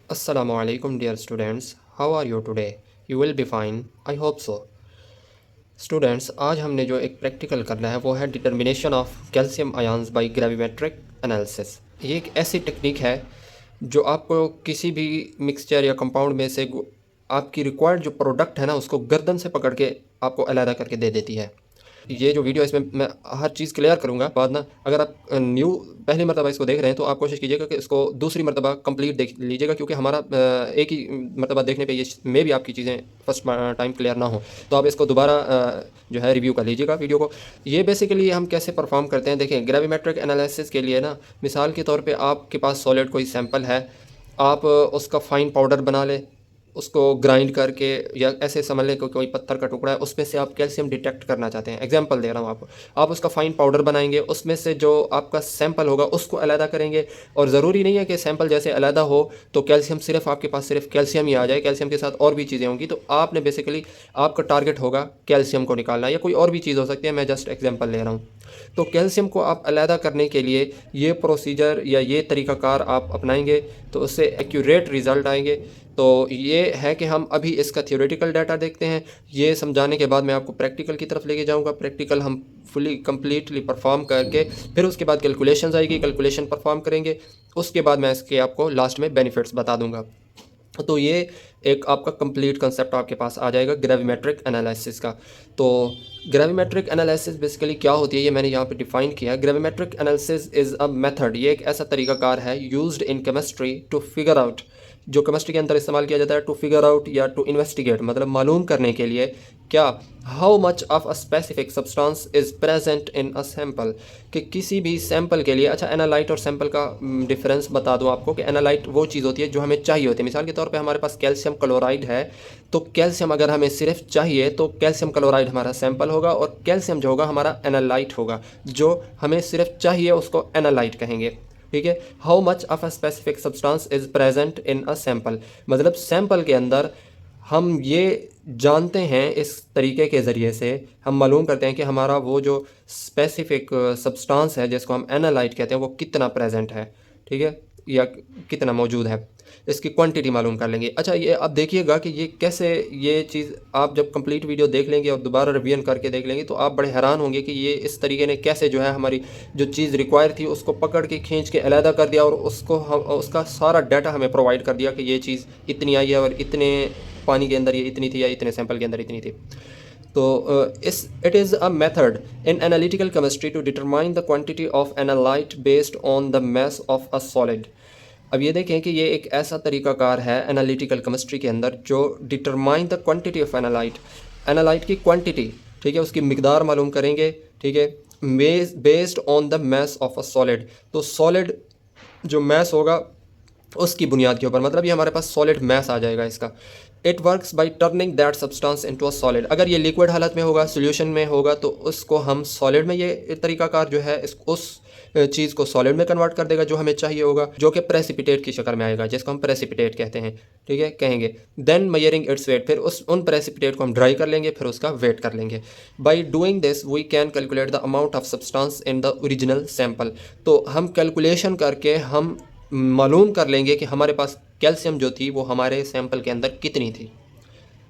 Assalamualaikum dear students, how are you today? You will be fine, I hope so. Students, आज हमने जो एक practical करना है वो है determination of calcium ions by gravimetric analysis. ये एक ऐसी टेक्निक है जो आपको किसी भी मिक्सचर या कंपाउंड में से आपकी रिक्वायर्ड जो प्रोडक्ट है ना उसको गर्दन से पकड़ के आपको अलहदा करके दे देती है। ये जो वीडियो इसमें मैं हर चीज़ क्लियर करूँगा बाद ना। अगर आप न्यू पहली मरतबा इसको देख रहे हैं तो आप कोशिश कीजिएगा कि इसको दूसरी मरतबा कंप्लीट देख लीजिएगा, क्योंकि हमारा एक ही मरतबा देखने पे ये मे भी आपकी चीज़ें फर्स्ट टाइम क्लियर ना हो, तो आप इसको दोबारा जो है रिव्यू कर लीजिएगा वीडियो को। ये बेसिकली हम कैसे परफॉर्म करते हैं, देखें ग्रेविमेट्रिक एनालिसिस के लिए ना, मिसाल के तौर पर आपके पास सॉलिड कोई सैम्पल है, आप उसका फ़ाइन पाउडर बना लें, उसको ग्राइंड करके, या ऐसे समझ लें कि कोई पत्थर का टुकड़ा है उसमें से आप कैल्शियम डिटेक्ट करना चाहते हैं। एग्जांपल दे रहा हूँ आपको। आप उसका फाइन पाउडर बनाएंगे, उसमें से जो आपका सैंपल होगा उसको अलहदा करेंगे। और ज़रूरी नहीं है कि सैंपल जैसे अलहदा हो तो कैल्शियम सिर्फ आपके पास सिर्फ कैल्शियम ही आ जाए, कैल्शियम के साथ और भी चीज़ें होंगी। तो आपने बेसिकली आपका टारगेट होगा कैल्शियम को निकालना, या कोई और भी चीज़ हो सकती है, मैं जस्ट एग्जाम्पल ले रहा हूँ। तो कैल्शियम को आप अलहदा करने के लिए ये प्रोसीजर या ये तरीक़ाकार आप अपनाएंगे तो उससे एक्यूरेट रिज़ल्ट आएंगे। तो ये है कि हम अभी इसका थ्योरेटिकल डाटा देखते हैं। ये समझाने के बाद मैं आपको प्रैक्टिकल की तरफ लेके जाऊंगा। प्रैक्टिकल हम फुली कम्प्लीटली परफॉर्म करके फिर उसके बाद कैलकुलेशंस आएगी, कैलकुलेशन परफॉर्म करेंगे, उसके बाद मैं इसके आपको लास्ट में बेनिफिट्स बता दूंगा। तो ये एक आपका कंप्लीट कंसेप्ट आपके पास आ जाएगा ग्रेविमेट्रिक एनालिसिस का। तो ग्रेविमेट्रिक एनालिसिस बेसिकली क्या होती है ये मैंने यहाँ पे डिफाइन किया है। Gravimetric analysis is a method, ये एक ऐसा तरीकाकार है used in chemistry to figure out, जो केमिस्ट्री के अंदर इस्तेमाल किया जाता है टू फिगर आउट या टू इन्वेस्टिगेट, मतलब मालूम करने के लिए क्या, how much of a specific substance is present in a sample, कि किसी भी सैम्पल के लिए। अच्छा, एनालाइट और सैम्पल का डिफरेंस बता दूं आपको कि एनालाइट वो चीज़ होती है जो हमें चाहिए होती है। मिसाल के तौर पे हमारे पास कैल्शियम क्लोराइड है, तो कैल्शियम अगर हमें सिर्फ चाहिए तो कैल्शियम क्लोराइड हमारा सैम्पल होगा, और कैल्शियम जो होगा हमारा एनालाइट होगा। जो हमें सिर्फ चाहिए उसको एनालाइट कहेंगे, ठीक है। How much of a specific substance is present in a sample, मतलब सैम्पल के अंदर हम ये जानते हैं, इस तरीके के ज़रिए से हम मालूम करते हैं कि हमारा वो जो स्पेसिफिक सब्सटेंस है जिसको हम एनालाइट कहते हैं वो कितना प्रेजेंट है, ठीक है, या कितना मौजूद है, इसकी क्वांटिटी मालूम कर लेंगे। अच्छा, ये आप देखिएगा कि ये कैसे, ये चीज़ आप जब कंप्लीट वीडियो देख लेंगे और दोबारा रिवीजन करके देख लेंगे तो आप बड़े हैरान होंगे कि ये इस तरीके ने कैसे जो है हमारी जो चीज़ रिक्वायर थी उसको पकड़ के खींच के अलहदा कर दिया, और उसको हम उसका सारा डाटा हमें प्रोवाइड कर दिया कि ये चीज़ इतनी आई है और इतने पानी के अंदर ये इतनी थी या इतने सैंपल के अंदर इतनी थी। तो इस it is a method in analytical chemistry to determine the quantity of analyte based on the mass of a solid. अब ये देखें कि ये एक ऐसा तरीकाकार है एनालिटिकल केमिस्ट्री के अंदर जो determine the quantity of analyte, analyte की क्वांटिटी, ठीक है, उसकी मिकदार मालूम करेंगे, ठीक है, based on the mass of a solid. तो सॉलिड जो मास होगा उसकी बुनियाद के ऊपर, मतलब ये हमारे पास सॉलिड मास आ जाएगा इसका। It works by turning that substance into a solid, अगर ये लिक्विड हालत में होगा, सोल्यूशन में होगा, तो उसको हम सॉलिड में, ये तरीकाकार जो है उस चीज़ को सॉलिड में कन्वर्ट कर देगा जो हमें चाहिए होगा, जो कि प्रेसिपिटेट की शक्ल में आएगा, जिसको हम प्रेसिपिटेट कहते हैं, ठीक है, कहेंगे। देन मेजरिंग इट्स वेट, फिर उन प्रेसिपिटेट को हम ड्राई कर लेंगे, फिर उसका वेट कर लेंगे। By doing this we can calculate the amount of substance in the original sample, तो हम कैलकुलेशन करके हम मालूम कर लेंगे कि हमारे पास कैल्शियम जो थी वो हमारे सैंपल के अंदर कितनी थी,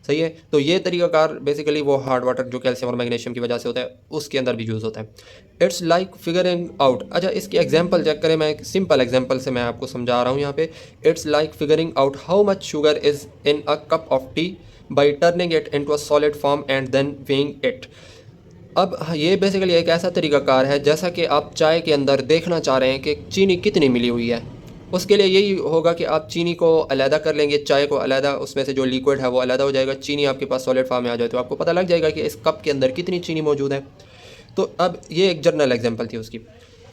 सही है। तो ये तरीकाकार बेसिकली वो हार्ड वाटर जो कैल्शियम और मैग्नीशियम की वजह से होता है उसके अंदर भी यूज़ होता है। इट्स लाइक फिगरिंग आउट, अच्छा इसकी एग्जांपल चेक करें, मैं एक सिंपल एग्जांपल से मैं आपको समझा रहा हूँ यहाँ पे। It's like figuring out how much sugar is in a cup of tea by turning it into a solid form and then weighing it. अब ये बेसिकली एक ऐसा तरीकाकार है जैसा कि आप चाय के अंदर देखना चाह रहे हैं कि चीनी कितनी मिली हुई है। उसके लिए यही होगा कि आप चीनी को अलहदा कर लेंगे, चाय को अलहदा, उसमें से जो लिक्विड है वो अलहदा हो जाएगा, चीनी आपके पास सॉलिड फॉर्म में आ जाए तो आपको पता लग जाएगा कि इस कप के अंदर कितनी चीनी मौजूद है। तो अब ये एक जनरल एग्जांपल थी उसकी,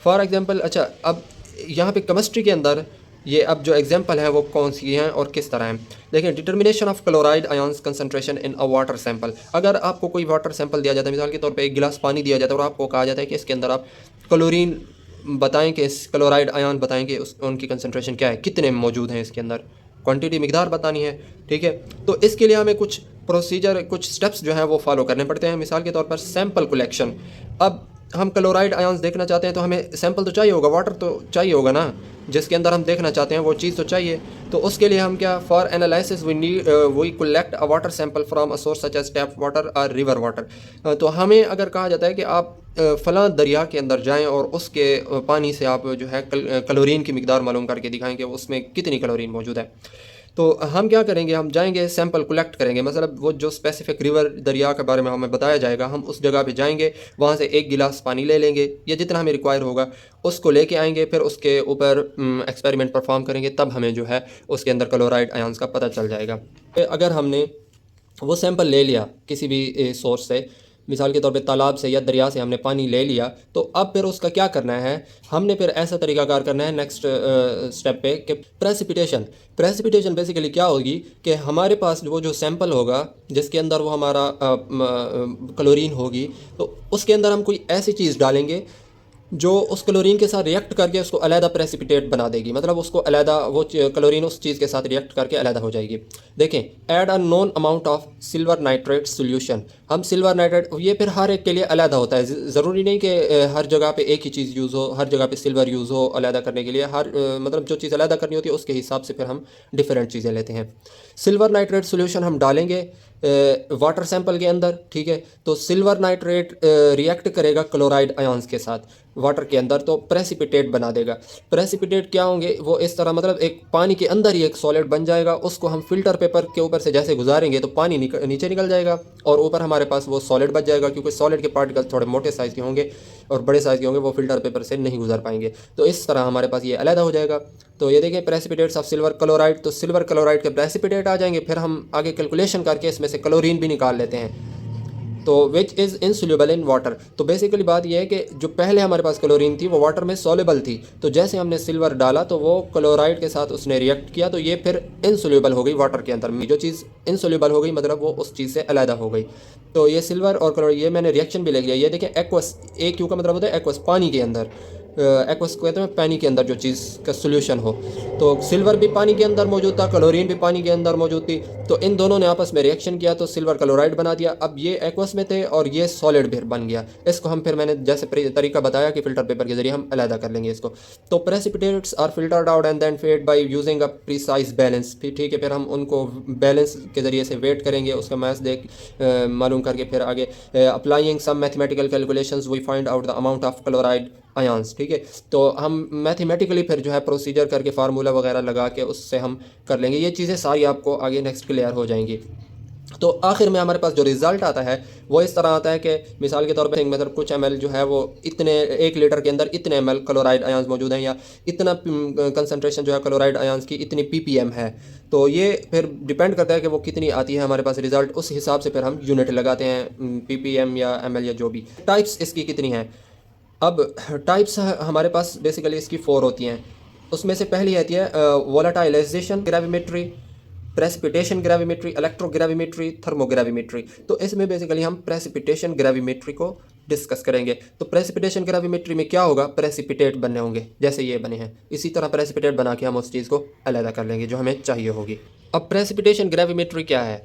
फॉर एग्जांपल। अच्छा, अब यहाँ पे केमिस्ट्री के अंदर ये अब जो एग्जांपल है वो कौन सी हैं और किस तरह हैं, देखिए। Determination of chloride ions concentration in a water sample, अगर आपको कोई वाटर सैंपल दिया जाता है, मिसाल के तौर पे एक गिलास पानी दिया जाता है और आपको कहा जाता है कि इसके अंदर आप क्लोरीन बताएं कि इस क्लोराइड आयन बताएं कि उनकी कंसंट्रेशन क्या है, कितने मौजूद हैं इसके अंदर, क्वांटिटी मिकदार बतानी है, ठीक है। तो इसके लिए हमें कुछ प्रोसीजर, कुछ स्टेप्स जो हैं वो फॉलो करने पड़ते हैं। मिसाल के तौर पर सैंपल कलेक्शन, अब हम क्लोराइड आयंस देखना चाहते हैं तो हमें सैंपल तो चाहिए होगा, वाटर तो चाहिए होगा ना, जिसके अंदर हम देखना चाहते हैं वो चीज़ तो चाहिए। तो उसके लिए हम क्या, for analysis we collect a water sample from a source such as tap water or river water. तो हमें अगर कहा जाता है कि आप फ़लाँ दरिया के अंदर जाएं और उसके पानी से आप जो है क्लोरीन की मिकदार मालूम करके दिखाएं कि उसमें कितनी क्लोरीन मौजूद है। तो हम क्या करेंगे, हम जाएंगे सैंपल कलेक्ट करेंगे, मतलब वो जो स्पेसिफिक रिवर दरिया के बारे में हमें बताया जाएगा, हम उस जगह पे जाएंगे, वहाँ से 1 गिलास पानी ले लेंगे या जितना हमें रिक्वायर होगा उसको लेके आएंगे, फिर उसके ऊपर एक्सपेरिमेंट परफॉर्म करेंगे, तब हमें जो है उसके अंदर क्लोराइड आयंस का पता चल जाएगा। अगर हमने वो सैंपल ले लिया किसी भी सोर्स से, मिसाल के तौर पे तालाब से या दरिया से हमने पानी ले लिया, तो अब फिर उसका क्या करना है, हमने फिर ऐसा तरीकाकार करना है नेक्स्ट स्टेप पे कि प्रेसिपिटेशन बेसिकली क्या होगी कि हमारे पास वो जो सैंपल होगा जिसके अंदर वो हमारा क्लोरीन होगी, तो उसके अंदर हम कोई ऐसी चीज़ डालेंगे जो उस क्लोरीन के साथ रिएक्ट करके उसको अलहदा प्रेसिपिटेट बना देगी, मतलब उसको अलहदा वो क्लोरीन उस चीज़ के साथ रिएक्ट करके अलहदा हो जाएगी। देखें, add a known amount of silver nitrate solution, हम सिल्वर नाइट्रेट, ये फिर हर एक के लिए अलहदा होता है, ज़रूरी नहीं कि हर जगह पे एक ही चीज़ यूज़ हो, हर जगह पे सिल्वर यूज़ हो अलहदा करने के लिए, मतलब जो चीज़ अलहदा करनी होती है उसके हिसाब से फिर हम डिफरेंट चीज़ें लेते हैं। सिल्वर नाइट्रेट सोल्यूशन हम डालेंगे वाटर सैंपल के अंदर, ठीक है। तो सिल्वर नाइट्रेट रिएक्ट करेगा क्लोराइड आयंस के साथ वाटर के अंदर, तो प्रेसिपिटेट बना देगा। प्रेसिपिटेट क्या होंगे, वो इस तरह, मतलब एक पानी के अंदर ही एक सॉलिड बन जाएगा, उसको हम फिल्टर पेपर के ऊपर से जैसे गुजारेंगे तो पानी नीचे निकल जाएगा और ऊपर हमारे पास वो सॉलिड बच जाएगा, क्योंकि सॉलिड के पार्टिकल्स थोड़े मोटे साइज़ के होंगे और बड़े साइज़ के होंगे, वो फिल्टर पेपर से नहीं गुजार पाएंगे, तो इस तरह हमारे पास ये अलहदा हो जाएगा। तो ये देखें, प्रेसिपिटेट्स ऑफ सिल्वर क्लोराइड, तो सिल्वर क्लोराइड के प्रेसिपिटेट आ जाएंगे, फिर हम आगे कैलकुलेशन करके इसमें से क्लोरीन भी निकाल लेते हैं, तो which is insoluble in water. तो बेसिकली बात यह है कि जो पहले हमारे पास क्लोरीन थी वो वाटर में सोल्यूबल थी, तो जैसे हमने सिल्वर डाला तो वो क्लोराइड के साथ उसने रिएक्ट किया, तो ये फिर इनसोल्यूबल हो गई वाटर के अंदर में, जो चीज़ इनसोल्यूबल हो गई मतलब वो उस चीज़ से अलहदा हो गई। तो ये सिल्वर और क्लोराइड, ये मैंने रिएक्शन भी ले लिया। ये देखें, एक्वस, एक क्यू का मतलब होता है एक्वस, पानी के अंदर, एक्वस को कहते हैं पानी के अंदर जो चीज़ का सोल्यूशन हो। तो सिल्वर भी पानी के अंदर मौजूद था, क्लोरीन भी पानी के अंदर मौजूद थी, तो इन दोनों ने आपस में रिएक्शन किया तो सिल्वर क्लोराइड बना दिया। अब ये एक्वस में थे और ये सॉलिड भी बन गया। इसको हम फिर, मैंने जैसे तरीका बताया कि फ़िल्टर पेपर के जरिए हम अलहदा कर लेंगे इसको। तो precipitates are filtered out and then fed by using a precise balance, फिर ठीक है, फिर हम उनको बैलेंस के ज़रिए से वेट करेंगे, उसका मैथ्स देख मालूम करके फिर आगे applying some mathematical calculations we find out the amount of chloride ions, ठीक है। तो हम मैथमेटिकली फिर जो है प्रोसीजर करके फार्मूला वगैरह लगा के उससे हम कर लेंगे। ये चीज़ें सारी आपको आगे नेक्स्ट क्लियर हो जाएंगी। तो आखिर में हमारे पास जो रिज़ल्ट आता है वो इस तरह आता है कि मिसाल के तौर पे मतलब कुछ ml जो है वो इतने 1 लीटर के अंदर इतने ml क्लोराइड आयंस मौजूद हैं, या इतना कंसनट्रेशन जो है क्लोराइड आयंस की इतनी ppm है। तो ये फिर डिपेंड करता है कि वो कितनी आती है हमारे पास रिज़ल्ट, उस हिसाब से फिर हम यूनिट लगाते हैं ppm या ml या जो भी। टाइप्स इसकी कितनी हैं, अब टाइप्स हमारे पास बेसिकली इसकी 4 होती हैं। उसमें से पहली आती है वोलेटाइलाइजेशन ग्रेविमेट्री, प्रेसिपिटेशन ग्रेविमेट्री, इलेक्ट्रोग्रेविमेट्री, थर्मोग्रेविमेट्री। तो इसमें बेसिकली हम प्रेसिपिटेशन ग्रेविमेट्री को डिस्कस करेंगे। तो प्रेसिपिटेशन ग्रेविमेट्री में क्या होगा, प्रेसिपिटेट बनने होंगे जैसे ये बने हैं, इसी तरह प्रेसिपिटेट बना के हम उस चीज़ को अलहदा कर लेंगे जो हमें चाहिए होगी। अब प्रेसिपिटेशन ग्रेविमेट्री क्या है?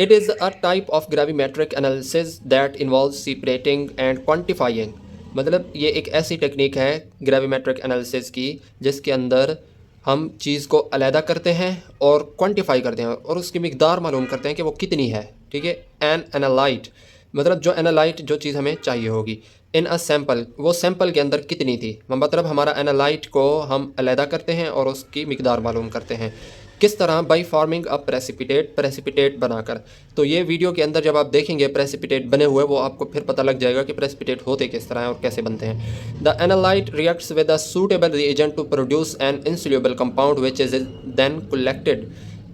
It is a type of gravimetric analysis that involve separating and quantifying, मतलब ये एक ऐसी टेक्निक है ग्रेविमेट्रिक एनालिसिस की जिसके अंदर हम चीज़ को अलहदा करते हैं और क्वांटिफाई करते हैं और उसकी मिकदार मालूम करते हैं कि वो कितनी है, ठीक है। एन एनालाइट, मतलब जो एनालाइट जो चीज़ हमें चाहिए होगी, इन अ सैंपल, वो सैंपल के अंदर कितनी थी, मतलब हमारा एनालाइट को हम अलहदा करते हैं और उसकी मिकदार मालूम करते हैं। किस तरह? बाई फार्मिंग अ प्रेसिपिटेट बनाकर। तो ये वीडियो के अंदर जब आप देखेंगे प्रेसिपिटेट बने हुए, वो आपको फिर पता लग जाएगा कि प्रेसिपिटेट होते किस तरह हैं और कैसे बनते हैं। The analyte reacts with a suitable reagent to produce an insoluble compound which is then collected,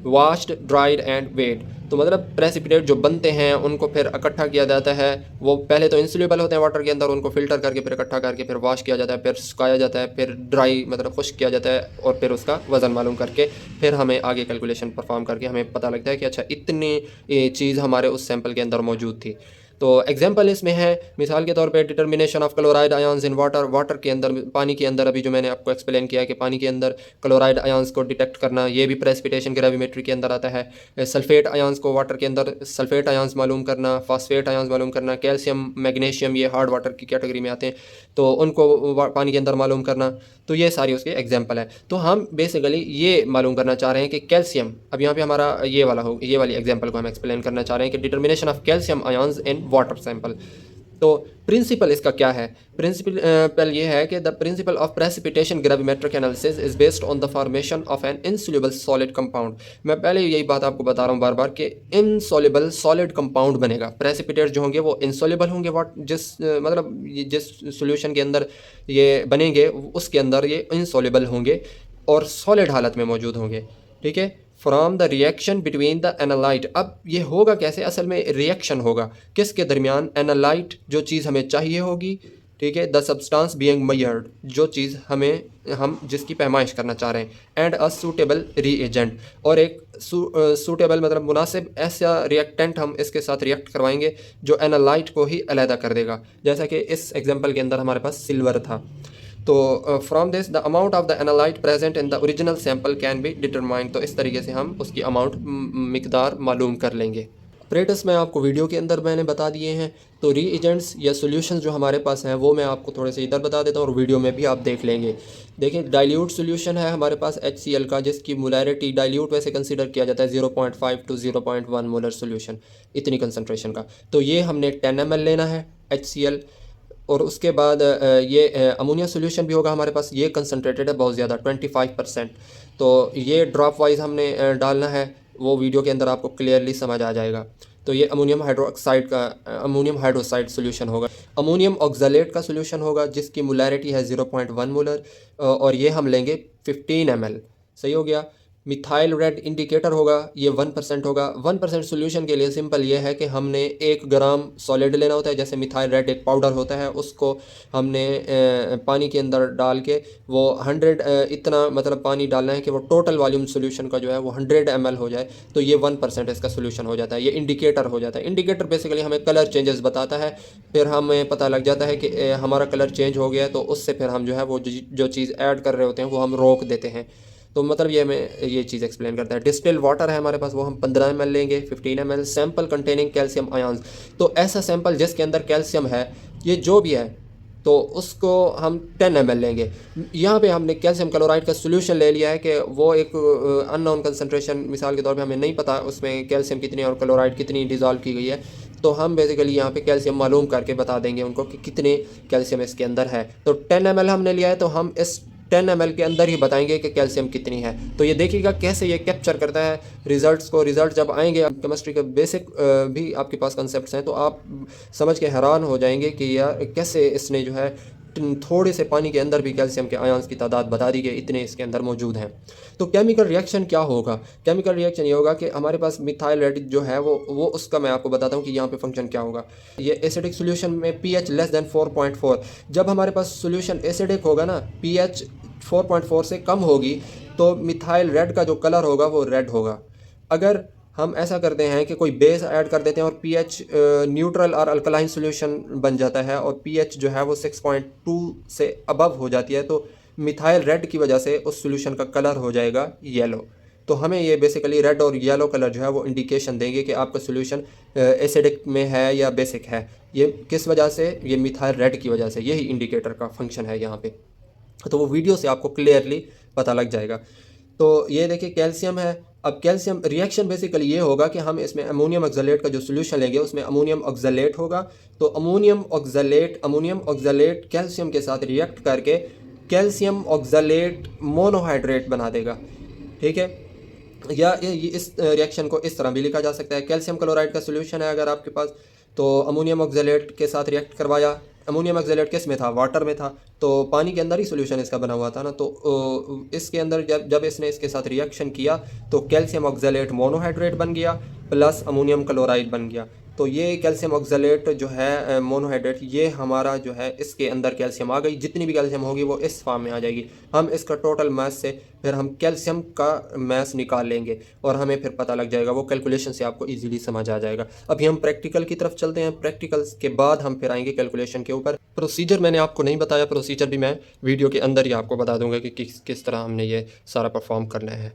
washed, dried and weight. तो मतलब प्रेसिपिटेट जो बनते हैं उनको फिर इकट्ठा किया जाता है, वो पहले तो इंसोल्यूबल होते हैं वाटर के अंदर, उनको फ़िल्टर करके फिर इकट्ठा करके फिर वॉश किया जाता है, फिर सुखाया जाता है, फिर ड्राई मतलब खुश्क किया जाता है और फिर उसका वज़न मालूम करके फिर हमें आगे कैलकुलेशन परफॉर्म करके हमें पता लगता है कि अच्छा इतनी चीज़ हमारे उस सैंपल के अंदर मौजूद थी। तो एग्जांपल इसमें है, मिसाल के तौर पे determination of chloride ions in water, water के अंदर, पानी के अंदर, अभी जो मैंने आपको एक्सप्लेन किया कि पानी के अंदर क्लोराइड आयंस को डिटेक्ट करना, ये भी प्रेसिपिटेशन ग्रेविमेट्री के अंदर आता है। सल्फेट आयंस को वाटर के अंदर सल्फेट आयंस मालूम करना, फास्फेट आयंस मालूम करना, कैल्शियम मैग्नीशियम ये हार्ड वाटर की कैटेगरी में आते हैं, तो उनको पानी के अंदर मालूम करना। तो ये सारी उसके एग्जाम्पल है। तो हम बेसिकली ये मालूम करना चाह रहे हैं कि कैल्शियम, अब यहाँ पे हमारा ये वाली एग्जाम्पल को हम एक्सप्लेन करना चाह रहे हैं कि determination of calcium ions in water sample. तो प्रिंसिपल इसका क्या है? प्रिंसिपल ये है कि the principle of precipitation gravimetric analysis is based on the formation of an insoluble solid compound. मैं पहले यही बात आपको बता रहा हूँ बार बार कि इनसोल्यूबल सॉलिड कंपाउंड बनेगा। प्रेसिपिटेट जो होंगे वो इनसोल्यूबल होंगे, जिस सोल्यूशन के अंदर ये बनेंगे उसके अंदर ये इनसोल्यूबल होंगे और सॉलिड हालत में मौजूद होंगे। ठीक है, from the reaction between the analyte. अब ये होगा कैसे? असल में रिएक्शन होगा किसके दरमियान? एनालाइट जो चीज़ हमें चाहिए होगी, ठीक है, द सब्सटेंस बीइंग मेजर्ड जो चीज़ हम जिसकी पैमाइश करना चाह रहे हैं, एंड अ सूटेबल रीएजेंट, और एक सूटेबल मतलब मुनासिब ऐसा रिएक्टेंट हम इसके साथ रिएक्ट करवाएंगे जो एनालाइट को ही अलहदा कर देगा। जैसा कि इस एग्जांपल के अंदर हमारे पास सिल्वर था। तो from this the amount of the analyte present in the original sample can be determined. तो इस तरीके से हम उसकी अमाउंट मिकदार मालूम कर लेंगे। ऑपरेटर्स मैं आपको वीडियो के अंदर मैंने बता दिए हैं। तो रीएजेंट्स या सॉल्यूशंस जो हमारे पास हैं वो मैं आपको थोड़े से इधर बता देता हूँ और वीडियो में भी आप देख लेंगे। देखिए, डाइल्यूट सॉल्यूशन है हमारे पास HCl का, जिसकी मोलैरिटी, डाइल्यूट वैसे कंसीडर किया जाता है 0.5 to 0.1 मोलर सॉल्यूशन, इतनी कंसनट्रेशन का। तो ये हमने 10 ml लेना है HCl, और उसके बाद ये अमोनिया सोल्यूशन भी होगा हमारे पास, ये कंसनट्रेटेड है बहुत ज़्यादा 25%। तो ये ड्रॉप वाइज हमने डालना है, वो वीडियो के अंदर आपको क्लियरली समझ आ जाएगा। तो ये अमोनियम हाइड्रोक्साइड सोल्यूशन होगा। अमोनियम ऑक्जेलेट का सोल्यूशन होगा जिसकी मोलैरिटी है 0.1 मोलर, और ये हम लेंगे 15 ml। सही हो गया। मिथाइल रेड इंडिकेटर होगा, ये 1% होगा। 1% सोल्यूशन के लिए सिंपल ये है कि हमने 1 ग्राम सॉलिड लेना होता है, जैसे मिथाइल रेड एक पाउडर होता है, उसको हमने पानी के अंदर डाल के वो 100 इतना मतलब पानी डालना है कि वो टोटल वॉल्यूम सोल्यूशन का जो है वो 100 ml हो जाए। तो ये 1% इसका सोल्यूशन हो जाता है, ये इंडिकेटर हो जाता है। इंडिकेटर बेसिकली हमें कलर चेंजेस बताता है, फिर हमें पता लग जाता है कि हमारा कलर चेंज हो गया है, तो उससे फिर हम जो है वो जो चीज़ ऐड कर रहे होते हैं वो हम रोक देते हैं। तो मतलब ये हमें ये चीज़ एक्सप्लेन करता है। डिस्टिल वाटर है हमारे पास, वो हम 15 ml लेंगे, 15 ml। Sample containing calcium ions, तो ऐसा सैंपल जिसके अंदर कैल्शियम है, ये जो भी है, तो उसको हम 10 ml लेंगे। यहाँ पे हमने कैल्शियम क्लोराइड का सोल्यूशन ले लिया है कि वो एक अननोन कंसनट्रेशन, मिसाल के तौर पे हमें नहीं पता उसमें कैल्शियम कितनी और क्लोराइड कितनी डिज़ोल्व की गई है, तो हम बेसिकली यहाँ पे कैल्शियम मालूम करके बता देंगे उनको कि कितने कैल्शियम इसके अंदर है। तो 10 ml हमने लिया है, तो हम इस 10 ml के अंदर ही बताएंगे कि कैल्शियम कितनी है। तो ये देखिएगा कैसे ये कैप्चर करता है रिजल्ट्स को। रिजल्ट जब आएंगे, केमिस्ट्री के बेसिक भी आपके पास कंसेप्ट्स हैं, तो आप समझ के हैरान हो जाएंगे कि यार कैसे इसने जो है थोड़े से पानी के अंदर भी कैल्शियम के आयंस की तादाद बता दी गई, इतने इसके अंदर मौजूद हैं। तो केमिकल रिएक्शन क्या होगा? केमिकल रिएक्शन ये होगा कि हमारे पास मिथाइल रेड जो है वो उसका मैं आपको बताता हूँ कि यहाँ पे फंक्शन क्या होगा। ये एसिडिक सोल्यूशन में pH लेस देन 4.4, जब हमारे पास सोल्यूशन एसिडिक होगा ना, pH 4.4 से कम होगी, तो मिथाइल रेड का जो कलर होगा वो रेड होगा। अगर हम ऐसा करते हैं कि कोई बेस ऐड कर देते हैं और pH न्यूट्रल और अल्कलाइन सॉल्यूशन बन जाता है और pH जो है वो 6.2 से अबव हो जाती है, तो मिथाइल रेड की वजह से उस सॉल्यूशन का कलर हो जाएगा येलो। तो हमें ये बेसिकली रेड और येलो कलर जो है वो इंडिकेशन देंगे कि आपका सॉल्यूशन एसिडिक में है या बेसिक है। ये किस वजह से? ये मिथाइल रेड की वजह से। यही इंडिकेटर का फंक्शन है यहाँ पे। तो वो वीडियो से आपको क्लियरली पता लग जाएगा। तो ये देखिए कैल्शियम है। अब कैल्शियम रिएक्शन बेसिकली ये होगा कि हम इसमें अमोनियम ऑक्जेलेट का जो सोल्यूशन लेंगे उसमें अमोनियम ऑक्जेलेट होगा। तो अमोनियम ऑक्जेलेट कैल्शियम के साथ रिएक्ट करके कैल्शियम ऑक्जेलेट मोनोहाइड्रेट बना देगा। ठीक है, या इस रिएक्शन को इस तरह भी लिखा जा सकता है। कैल्शियम क्लोराइड का सोल्यूशन है अगर आपके पास, तो अमोनियम ऑक्जेलेट के साथ रिएक्ट करवाया। अमोनियम ऑक्जेलेट किस में था? वाटर में था, तो पानी के अंदर ही सोल्यूशन इसका बना हुआ था ना। तो इसके अंदर जब इसने इसके साथ रिएक्शन किया तो कैल्शियम ऑक्जेलेट मोनोहाइड्रेट बन गया प्लस अमोनियम क्लोराइड बन गया। तो ये कैल्शियम ऑक्सलेट जो है मोनोहाइड्रेट, ये हमारा जो है इसके अंदर कैल्शियम आ गई, जितनी भी कैल्शियम होगी वो इस फॉर्म में आ जाएगी। हम इसका टोटल मास से फिर हम कैल्शियम का मास निकाल लेंगे और हमें फिर पता लग जाएगा, वो कैलकुलेशन से आपको इजीली समझ आ जाएगा। अभी हम प्रैक्टिकल की तरफ चलते हैं, प्रैक्टिकल्स के बाद हम फिर आएंगे कैलकुलेशन के ऊपर। प्रोसीजर मैंने आपको नहीं बताया, प्रोसीजर भी मैं वीडियो के अंदर ही आपको बता दूंगा कि किस किस तरह हमने ये सारा परफॉर्म करना है।